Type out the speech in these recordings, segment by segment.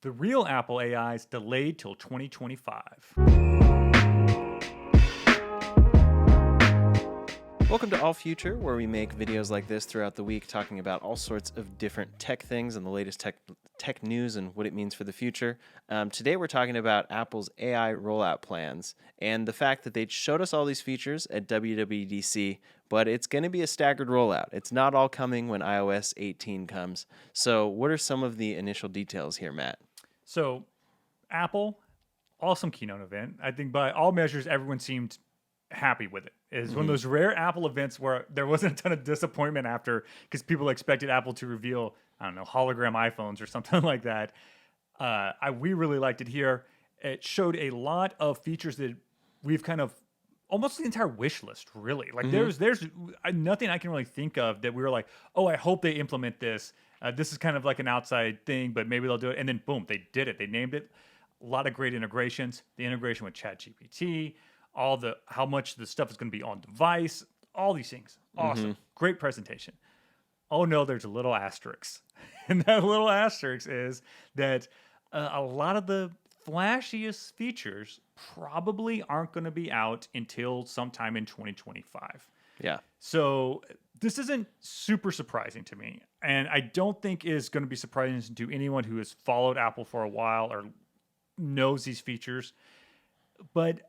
The real Apple AI is delayed till 2025. Welcome to All Future, where we make videos like this throughout the week talking about all sorts of different tech things and the latest tech news and what it means for the future. Today we're talking about Apple's AI rollout plans and the fact that they showed us all these features at WWDC, but it's going to be a staggered rollout. It's not all coming when iOS 18 comes. So what are some of the initial details here, Matt? So, Apple, awesome keynote event. I think by all measures, everyone seemed happy with it. It's one of those rare Apple events where there wasn't a ton of disappointment after, because people expected Apple to reveal, I don't know, hologram iPhones or something like that. We really liked it here. It showed a lot of features that we've kind of almost the entire wish list, really. Like there's nothing I can really think of that we were like, oh, I hope they implement this. This is kind of like an outside thing, but maybe they'll do it. And then boom, they did it. They named it. A lot of great integrations. The integration with ChatGPT, how much the stuff is going to be on device, all these things. Awesome. Great presentation. Oh no, there's a little asterisk. And that little asterisk is that a lot of the flashiest features probably aren't going to be out until sometime in 2025. Yeah. So this isn't super surprising to me. And I don't think is going to be surprising to anyone who has followed Apple for a while or knows these features. But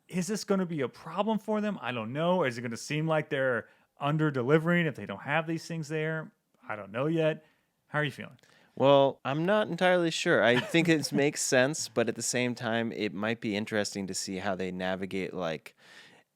is this going to be a problem for them? I don't know. Is it going to seem like they're under delivering if they don't have these things there? I don't know yet. How are you feeling? Well, I'm not entirely sure. I think it makes sense, but at the same time, it might be interesting to see how they navigate like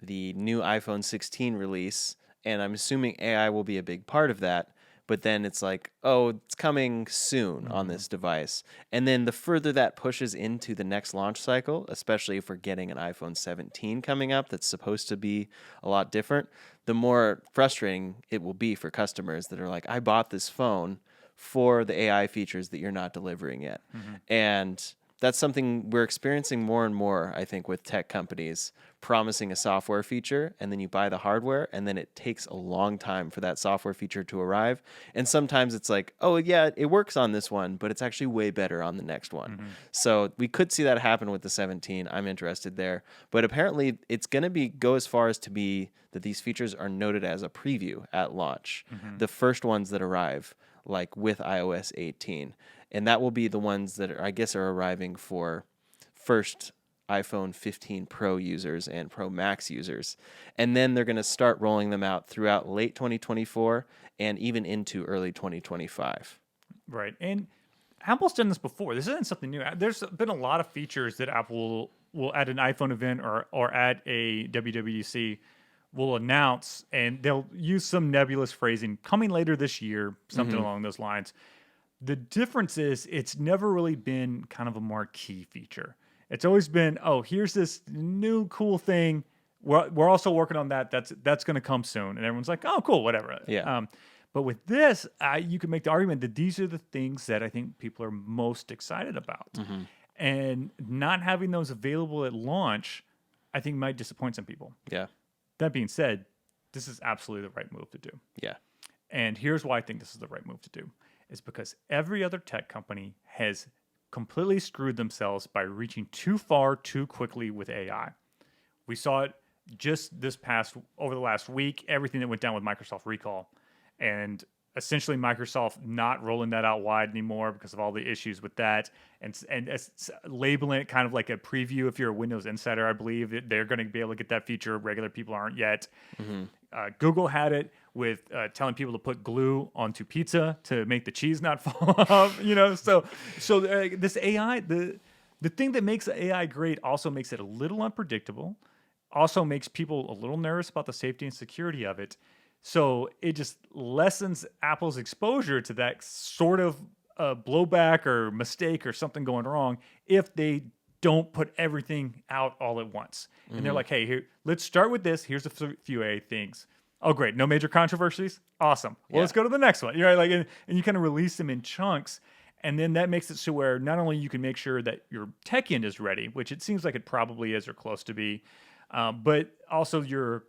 the new iPhone 16 release. And I'm assuming AI will be a big part of that. But then it's like, oh, it's coming soon on this device. And then the further that pushes into the next launch cycle, especially if we're getting an iPhone 17 coming up that's supposed to be a lot different, the more frustrating it will be for customers that are like, I bought this phone for the AI features that you're not delivering yet. And that's something we're experiencing more and more, I think, with tech companies promising a software feature, and then you buy the hardware, and then it takes a long time for that software feature to arrive. And sometimes it's like, oh, yeah, it works on this one, but it's actually way better on the next one. So we could see that happen with the 17. I'm interested there. But apparently, it's going to go as far as to be that these features are noted as a preview at launch, the first ones that arrive, like with iOS 18. And that will be the ones that I guess are arriving for first iPhone 15 Pro users and Pro Max users. And then they're going to start rolling them out throughout late 2024 and even into early 2025. Right. And Apple's done this before. This isn't something new. There's been a lot of features that Apple will at an iPhone event or at a WWDC will announce, and they'll use some nebulous phrasing coming later this year, something along those lines. The difference is it's never really been kind of a marquee feature. It's always been, oh, here's this new cool thing. We're also working on that. That's going to come soon. And everyone's like, oh, cool, whatever. Yeah. But with this, you can make the argument that these are the things that I think people are most excited about. And not having those available at launch, I think might disappoint some people. Yeah. That being said, this is absolutely the right move to do. Yeah. And here's why I think this is the right move to do. Is because every other tech company has completely screwed themselves by reaching too far too quickly with AI. We saw it just over the last week, everything that went down with Microsoft recall. And essentially Microsoft not rolling that out wide anymore because of all the issues with that, and labeling it kind of like a preview. If you're a Windows insider, I believe that they're going to be able to get that feature. Regular people aren't yet. Google had it with telling people to put glue onto pizza to make the cheese not fall off. So this AI, the thing that makes the AI great also makes it a little unpredictable. Also makes people a little nervous about the safety and security of it. So it just lessens Apple's exposure to that sort of blowback or mistake or something going wrong if they don't put everything out all at once. And they're like, hey, here, let's start with this. Here's a few A things. Oh, great. No major controversies. Awesome. Well, let's go to the next one. And you kind of release them in chunks. And then that makes it so where not only you can make sure that your tech end is ready, which it seems like it probably is or close to be, but also your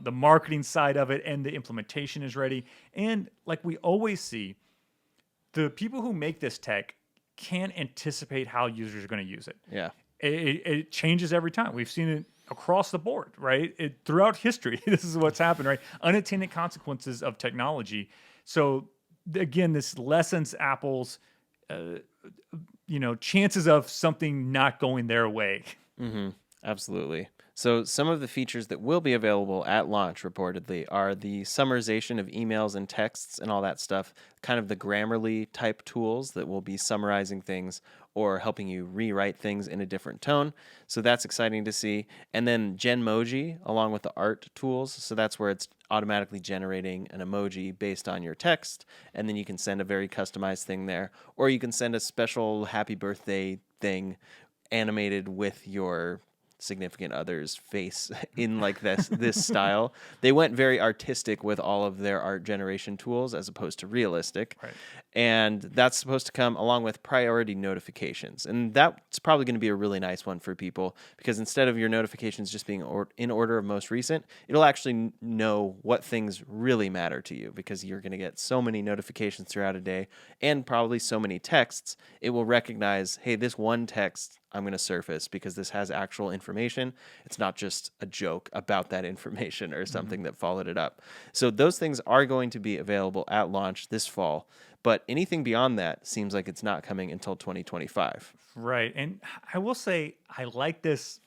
the marketing side of it and the implementation is ready. And like we always see, the people who make this tech can't anticipate how users are going to use it. Yeah. It changes every time. We've seen it across the board, right? Throughout history, this is what's happened, right? Unintended consequences of technology. So again, this lessens Apple's, chances of something not going their way. Mm-hmm. Absolutely. So some of the features that will be available at launch, reportedly, are the summarization of emails and texts and all that stuff, kind of the Grammarly type tools that will be summarizing things or helping you rewrite things in a different tone. So that's exciting to see. And then Genmoji, along with the art tools. So that's where it's automatically generating an emoji based on your text. And then you can send a very customized thing there. Or you can send a special happy birthday thing animated with your significant other's face in like this style. They went very artistic with all of their art generation tools as opposed to realistic. Right. And that's supposed to come along with priority notifications. And that's probably going to be a really nice one for people because instead of your notifications just being in order of most recent, it'll actually know what things really matter to you because you're going to get so many notifications throughout a day and probably so many texts. It will recognize, hey, this one text I'm going to surface because this has actual information. It's not just a joke about that information or something that followed it up. So those things are going to be available at launch this fall, but anything beyond that seems like it's not coming until 2025. Right. And I will say, I like this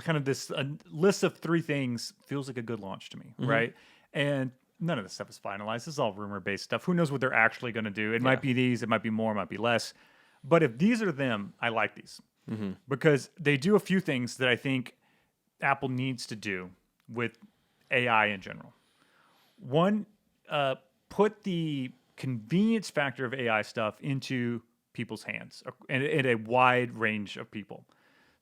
kind of this list of 3 things feels like a good launch to me. Right. And none of this stuff is finalized. This is all rumor based stuff. Who knows what they're actually going to do? It might be these, it might be more, it might be less. But if these are them, I like these. Because they do a few things that I think Apple needs to do with AI in general. One, put the convenience factor of AI stuff into people's hands and a wide range of people.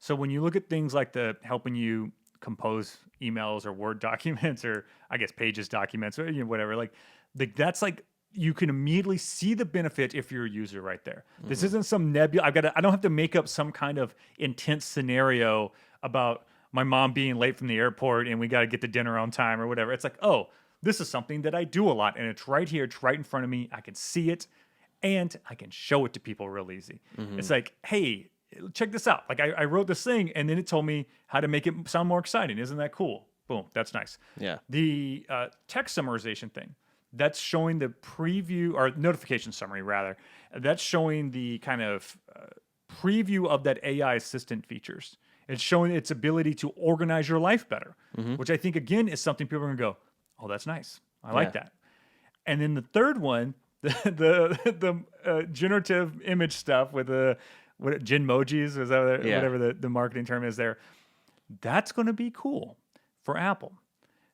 So when you look at things like the helping you compose emails or Word documents or I guess Pages documents or whatever, like that's like you can immediately see the benefit if you're a user right there. This isn't some nebula. I don't have to make up some kind of intense scenario about my mom being late from the airport and we got to get to dinner on time or whatever. It's like, oh, this is something that I do a lot and it's right here. It's right in front of me. I can see it and I can show it to people real easy. It's like, hey, check this out. Like I wrote this thing and then it told me how to make it sound more exciting. Isn't that cool? Boom. That's nice. Yeah. The text summarization thing. That's showing the preview or notification summary rather. That's showing the kind of preview of that AI assistant features. It's showing its ability to organize your life better, which I think again is something people are gonna go, "Oh, that's nice. I like that." And then the third one, the generative image stuff with the Genmojis, is that whatever the marketing term is there. That's going to be cool for Apple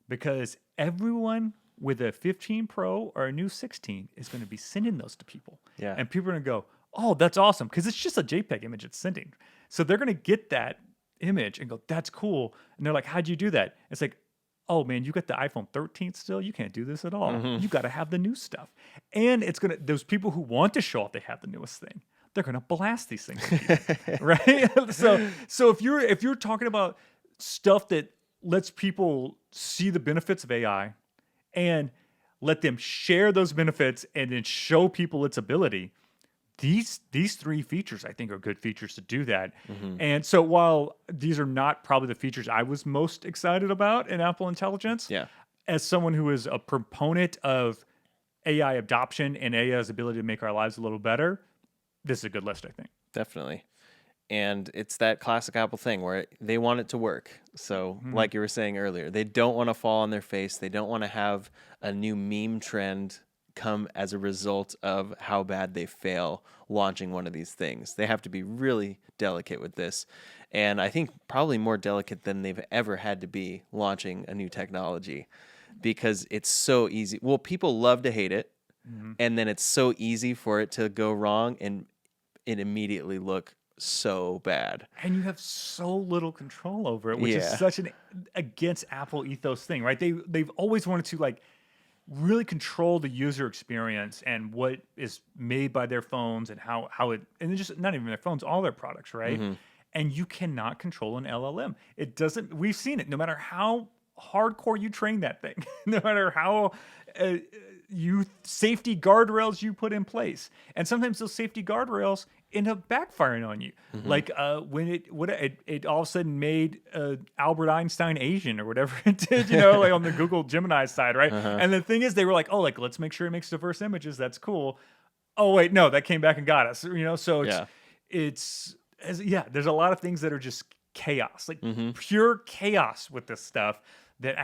because everyone with a 15 Pro or a new 16 is going to be sending those to people. Yeah. And people are going to go, oh, that's awesome. Because it's just a JPEG image it's sending. So they're going to get that image and go, that's cool. And they're like, how'd you do that? It's like, oh man, you got the iPhone 13 still? You can't do this at all. You got to have the new stuff. And it's going to, those people who want to show off they have the newest thing, they're going to blast these things. Right. So if you're talking about stuff that lets people see the benefits of AI, and let them share those benefits and then show people its ability. These 3 features, I think, are good features to do that. And so while these are not probably the features I was most excited about in Apple Intelligence, as someone who is a proponent of AI adoption and AI's ability to make our lives a little better, this is a good list, I think. Definitely. And it's that classic Apple thing where they want it to work. So like you were saying earlier, they don't want to fall on their face. They don't want to have a new meme trend come as a result of how bad they fail launching one of these things. They have to be really delicate with this. And I think probably more delicate than they've ever had to be launching a new technology because it's so easy. Well, people love to hate it. And then it's so easy for it to go wrong and it immediately look so bad, and you have so little control over it, which is such an against Apple ethos thing, right? They've always wanted to like really control the user experience and what is made by their phones and how it, and just not even their phones, all their products, right? And you cannot control an LLM. It doesn't. We've seen it. No matter how hardcore you train that thing, no matter how you safety guardrails you put in place, and sometimes those safety guardrails end up backfiring on you. Like when it all of a sudden made Albert Einstein Asian or whatever it did, like on the Google Gemini side, right? And the thing is, they were like, oh, like let's make sure it makes diverse images. That's cool. Oh wait, no, that came back and got us. So there's a lot of things that are just chaos, like pure chaos with this stuff that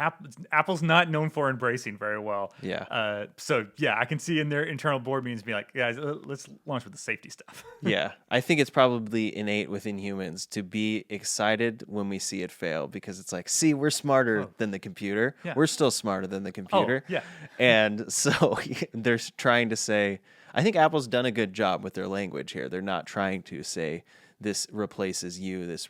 Apple's not known for embracing very well. Yeah. So I can see in their internal board meetings being like, guys, let's launch with the safety stuff. Yeah. I think it's probably innate within humans to be excited when we see it fail, because it's like, see, we're smarter than the computer. Yeah. We're still smarter than the computer. Yeah. And so they're trying to say, I think Apple's done a good job with their language here. They're not trying to say, this replaces you. This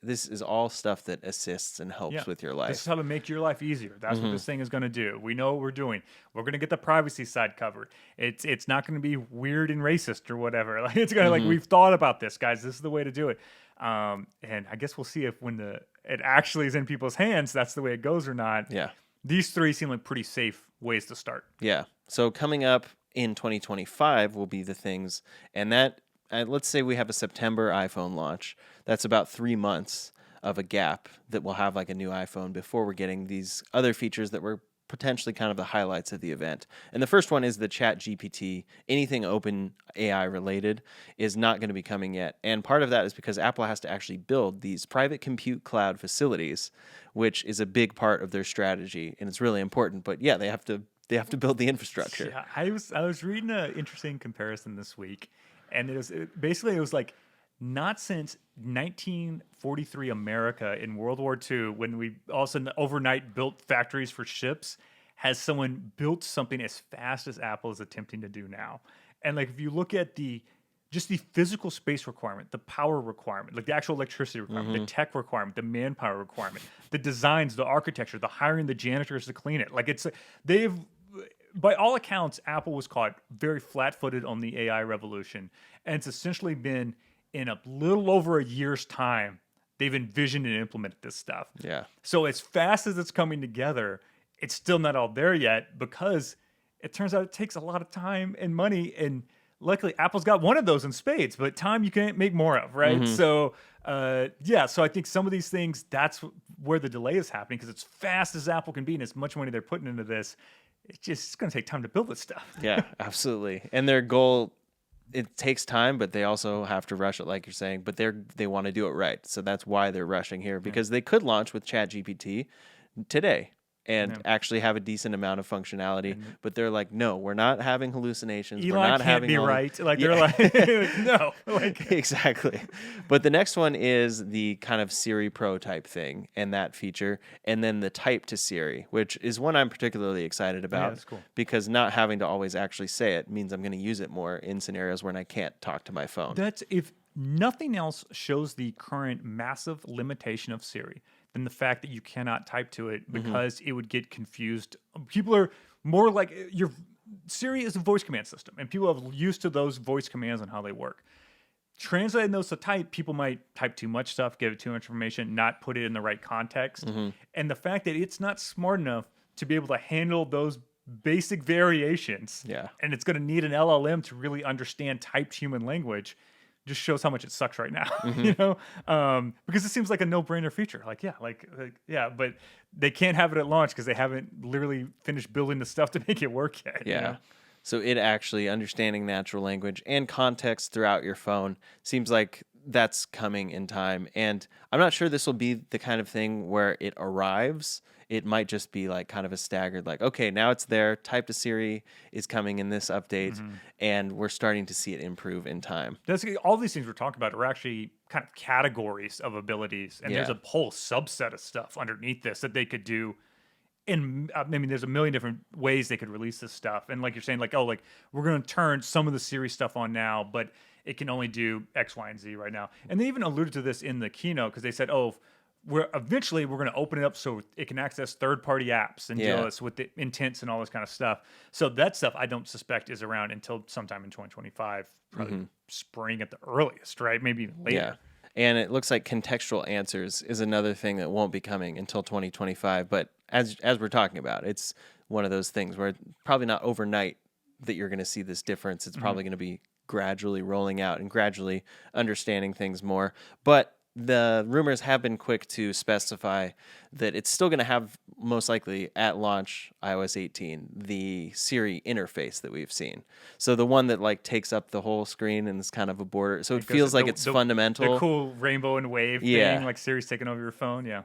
is all stuff that assists and helps with your life. This is how to make your life easier. That's what this thing is going to do. We know what we're doing. We're going to get the privacy side covered. It's not going to be weird and racist or whatever. Like it's going to like we've thought about this, guys. This is the way to do it. And I guess we'll see if when it actually is in people's hands, that's the way it goes or not. Yeah. These three seem like pretty safe ways to start. Yeah. So coming up in 2025 will be the things, and that. Let's say we have a September iPhone launch. That's about 3 months of a gap that we'll have like a new iPhone before we're getting these other features that were potentially kind of the highlights of the event. And the first one is the Chat GPT. Anything open AI related is not going to be coming yet. And part of that is because Apple has to actually build these private compute cloud facilities, which is a big part of their strategy. And it's really important. But yeah, they have to build the infrastructure. Yeah, I was reading an interesting comparison this week. And it was like not since 1943 America in World War II, when we all of a sudden overnight built factories for ships, has someone built something as fast as Apple is attempting to do now. And like if you look at just the physical space requirement, the power requirement, like the actual electricity requirement, the tech requirement, the manpower requirement, the designs, the architecture, the hiring the janitors to clean it. Like by all accounts, Apple was caught very flat-footed on the AI revolution, and it's essentially been in a little over a year's time they've envisioned and implemented this stuff. Yeah. So as fast as it's coming together, it's still not all there yet because it turns out it takes a lot of time and money, and luckily Apple's got one of those in spades, but time you can't make more of, right? So so I think some of these things, that's where the delay is happening, because as fast as Apple can be and as much money they're putting into this, it's going to take time to build this stuff. Yeah, absolutely. And their goal, it takes time, but they also have to rush it, like you're saying. But they want to do it right, so that's why they're rushing here, because they could launch with ChatGPT today and actually have a decent amount of functionality. But they're like, no, we're not having hallucinations. Elon we're not can't having be right. Like they're like, no, like exactly. But the next one is the kind of Siri Pro type thing and that feature, and then the type to Siri, which is one I'm particularly excited about. that's cool. Because not having to always actually say it means I'm going to use it more in scenarios when I can't talk to my phone. That's if nothing else shows the current massive limitation of Siri than the fact that you cannot type to it because it would get confused. People are more like Siri is a voice command system, and people are used to those voice commands and how they work. Translating those to type, people might type too much stuff, give it too much information, not put it in the right context. And the fact that it's not smart enough to be able to handle those basic variations, and it's going to need an LLM to really understand typed human language, just shows how much it sucks right now, because it seems like a no-brainer feature. But they can't have it at launch because they haven't literally finished building the stuff to make it work yet. Yeah. You know? So it actually understanding natural language and context throughout your phone seems like that's coming in time. And I'm not sure this will be the kind of thing where it arrives. It might just be like kind of a staggered, like, okay, now it's there. Type to Siri is coming in this update, and we're starting to see it improve in time. All these things we're talking about are actually kind of categories of abilities, and there's a whole subset of stuff underneath this that they could do. And there's a million different ways they could release this stuff. And like you're saying, we're going to turn some of the Siri stuff on now, but it can only do X, Y, and Z right now. And they even alluded to this in the keynote because they said, we're going to open it up so it can access third-party apps and deal with the intents and all this kind of stuff. So that stuff I don't suspect is around until sometime in 2025, probably spring at the earliest, right? Maybe even later. Yeah. And it looks like contextual answers is another thing that won't be coming until 2025. But as we're talking about, it's one of those things where probably not overnight that you're going to see this difference. It's probably going to be gradually rolling out and gradually understanding things more. But the rumors have been quick to specify that it's still going to have, most likely at launch, iOS 18, the Siri interface that we've seen. So the one that like takes up the whole screen and is kind of a border. So it feels like it's fundamental. The cool rainbow and wave thing, like Siri's taking over your phone. Yeah.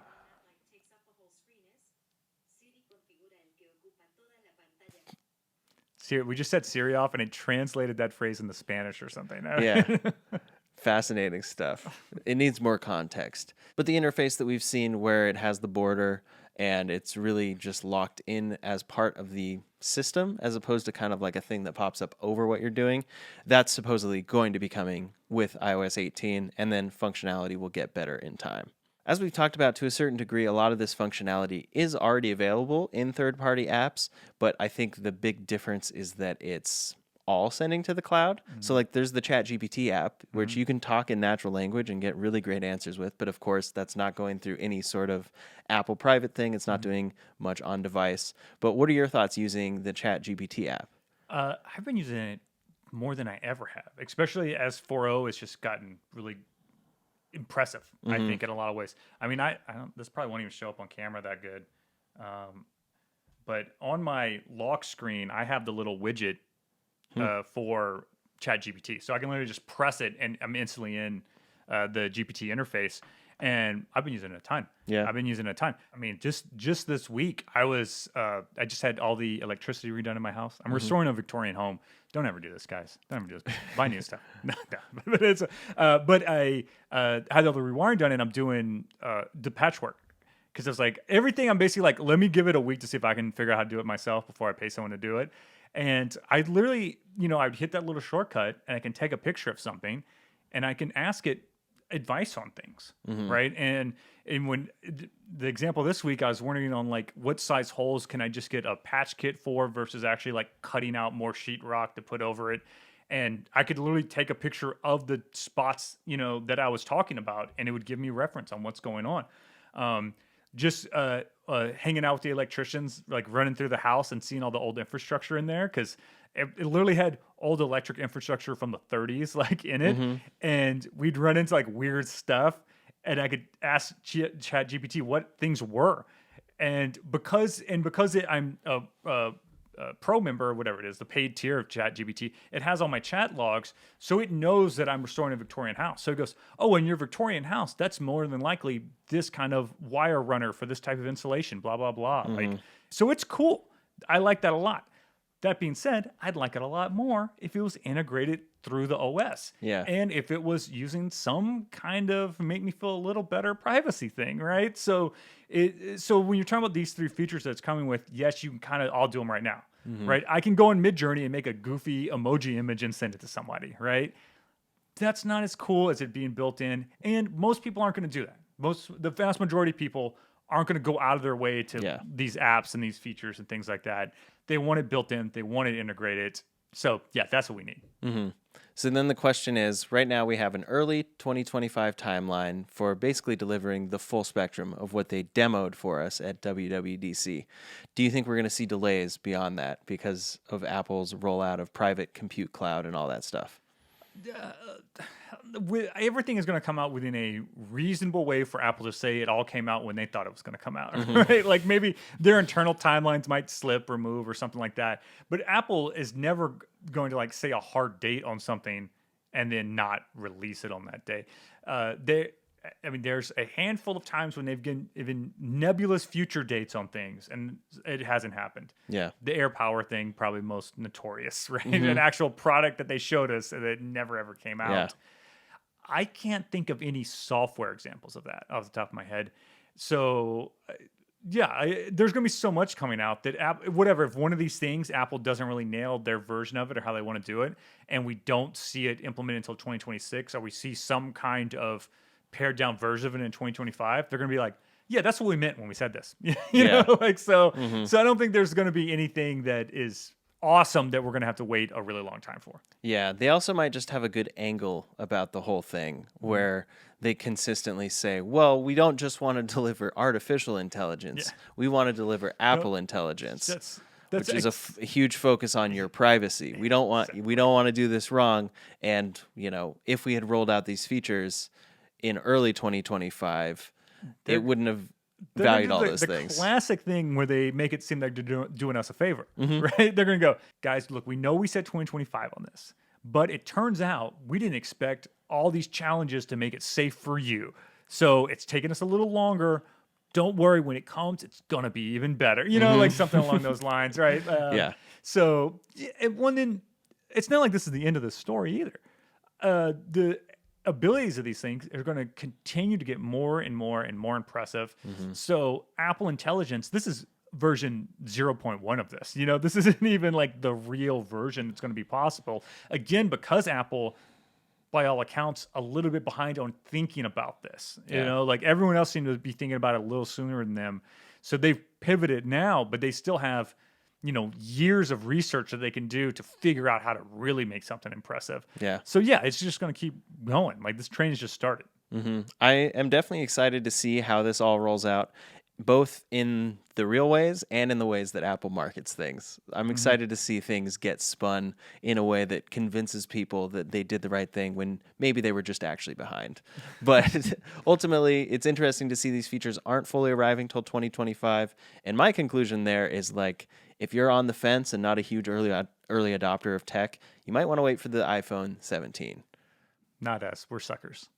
Siri, we just set Siri off and it translated that phrase into Spanish or something. Yeah. Fascinating stuff. It needs more context. But the interface that we've seen where it has the border and it's really just locked in as part of the system as opposed to kind of like a thing that pops up over what you're doing, that's supposedly going to be coming with iOS 18, and then functionality will get better in time. As we've talked about, to a certain degree, a lot of this functionality is already available in third-party apps, but I think the big difference is that it's all sending to the cloud. So like there's the ChatGPT app, which you can talk in natural language and get really great answers with, but of course that's not going through any sort of Apple private thing. It's not doing much on device. But what are your thoughts using the ChatGPT app? I've been using it more than I ever have, especially as 4.0 has just gotten really impressive, I think, in a lot of ways. I mean, I don't, this probably won't even show up on camera that good. But on my lock screen, I have the little widget for ChatGPT. So I can literally just press it and I'm instantly in the GPT interface. And I've been using it a ton. Yeah. I've been using it a ton. I mean, just this week, I just had all the electricity redone in my house. I'm restoring a Victorian home. Don't ever do this, guys. Don't ever do this. Buy new stuff. No. But I had all the rewiring done and I'm doing the patchwork. Because it's like everything, I'm basically like, let me give it a week to see if I can figure out how to do it myself before I pay someone to do it. And I literally, I'd hit that little shortcut and I can take a picture of something and I can ask it advice on things, right? And when the example this week, I was wondering on like what size holes can I just get a patch kit for versus actually like cutting out more sheetrock to put over it. And I could literally take a picture of the spots, that I was talking about and it would give me reference on what's going on. Just hanging out with the electricians, like running through the house and seeing all the old infrastructure in there, because it literally had old electric infrastructure from the 30s, like in it, and we'd run into like weird stuff, and I could ask ChatGPT what things were, and because I'm a pro member or whatever it is, the paid tier of ChatGPT, it has all my chat logs, so it knows that I'm restoring a Victorian house. So it goes, oh, in your Victorian house, that's more than likely this kind of wire runner for this type of insulation, blah, blah, blah. Like, so it's cool. I like that a lot. That being said, I'd like it a lot more if it was integrated through the OS. Yeah. And if it was using some kind of make me feel a little better privacy thing, right? So when you're talking about these three features that it's coming with, yes, you can kind of all do them right now, right? I can go in Midjourney and make a goofy emoji image and send it to somebody, right? That's not as cool as it being built in. And most people aren't going to do that. The vast majority of people aren't going to go out of their way to these apps and these features and things like that. They want it built in. They want it integrated. So, yeah, that's what we need. So then the question is, right now we have an early 2025 timeline for basically delivering the full spectrum of what they demoed for us at WWDC. Do you think we're going to see delays beyond that because of Apple's rollout of private compute cloud and all that stuff? Everything is going to come out within a reasonable way for Apple to say it all came out when they thought it was going to come out, right? Like maybe their internal timelines might slip or move or something like that. But Apple is never going to like say a hard date on something and then not release it on that day. There's a handful of times when they've given nebulous future dates on things, and it hasn't happened. Yeah. The AirPower thing, probably most notorious, right? An actual product that they showed us that never ever came out. Yeah. I can't think of any software examples of that off the top of my head. So, there's going to be so much coming out that if one of these things, Apple doesn't really nail their version of it or how they want to do it, and we don't see it implemented until 2026, or we see some kind of pared down version of it in 2025, they're going to be like, yeah, that's what we meant when we said this. So I don't think there's going to be anything that is awesome that we're going to have to wait a really long time for. Yeah, they also might just have a good angle about the whole thing where they consistently say, well, we don't just want to deliver artificial intelligence. Yeah. We want to deliver Apple intelligence. That's which is a huge focus on your privacy. We don't want to do this wrong. And if we had rolled out these features in early 2025, it wouldn't have valued all those things. The classic thing where they make it seem like they're doing us a favor, right? They're going to go, guys, look, we know we said 2025 on this, but it turns out we didn't expect all these challenges to make it safe for you. So it's taken us a little longer. Don't worry, when it comes, it's going to be even better. Like something along those lines, right? Yeah. So it's not like this is the end of the story either. The abilities of these things are going to continue to get more and more and more impressive. So Apple Intelligence, this is version 0.1 of this. This isn't even like the real version that's going to be possible. Again, because Apple, by all accounts, a little bit behind on thinking about this. Like everyone else seemed to be thinking about it a little sooner than them. So they've pivoted now, but they still have years of research that they can do to figure out how to really make something impressive. Yeah. So it's just going to keep going. Like this train has just started. I am definitely excited to see how this all rolls out, both in the real ways and in the ways that Apple markets things. I'm excited to see things get spun in a way that convinces people that they did the right thing when maybe they were just actually behind. But ultimately, it's interesting to see these features aren't fully arriving till 2025. And my conclusion there is like, if you're on the fence and not a huge early adopter of tech, you might want to wait for the iPhone 17. Not us. We're suckers.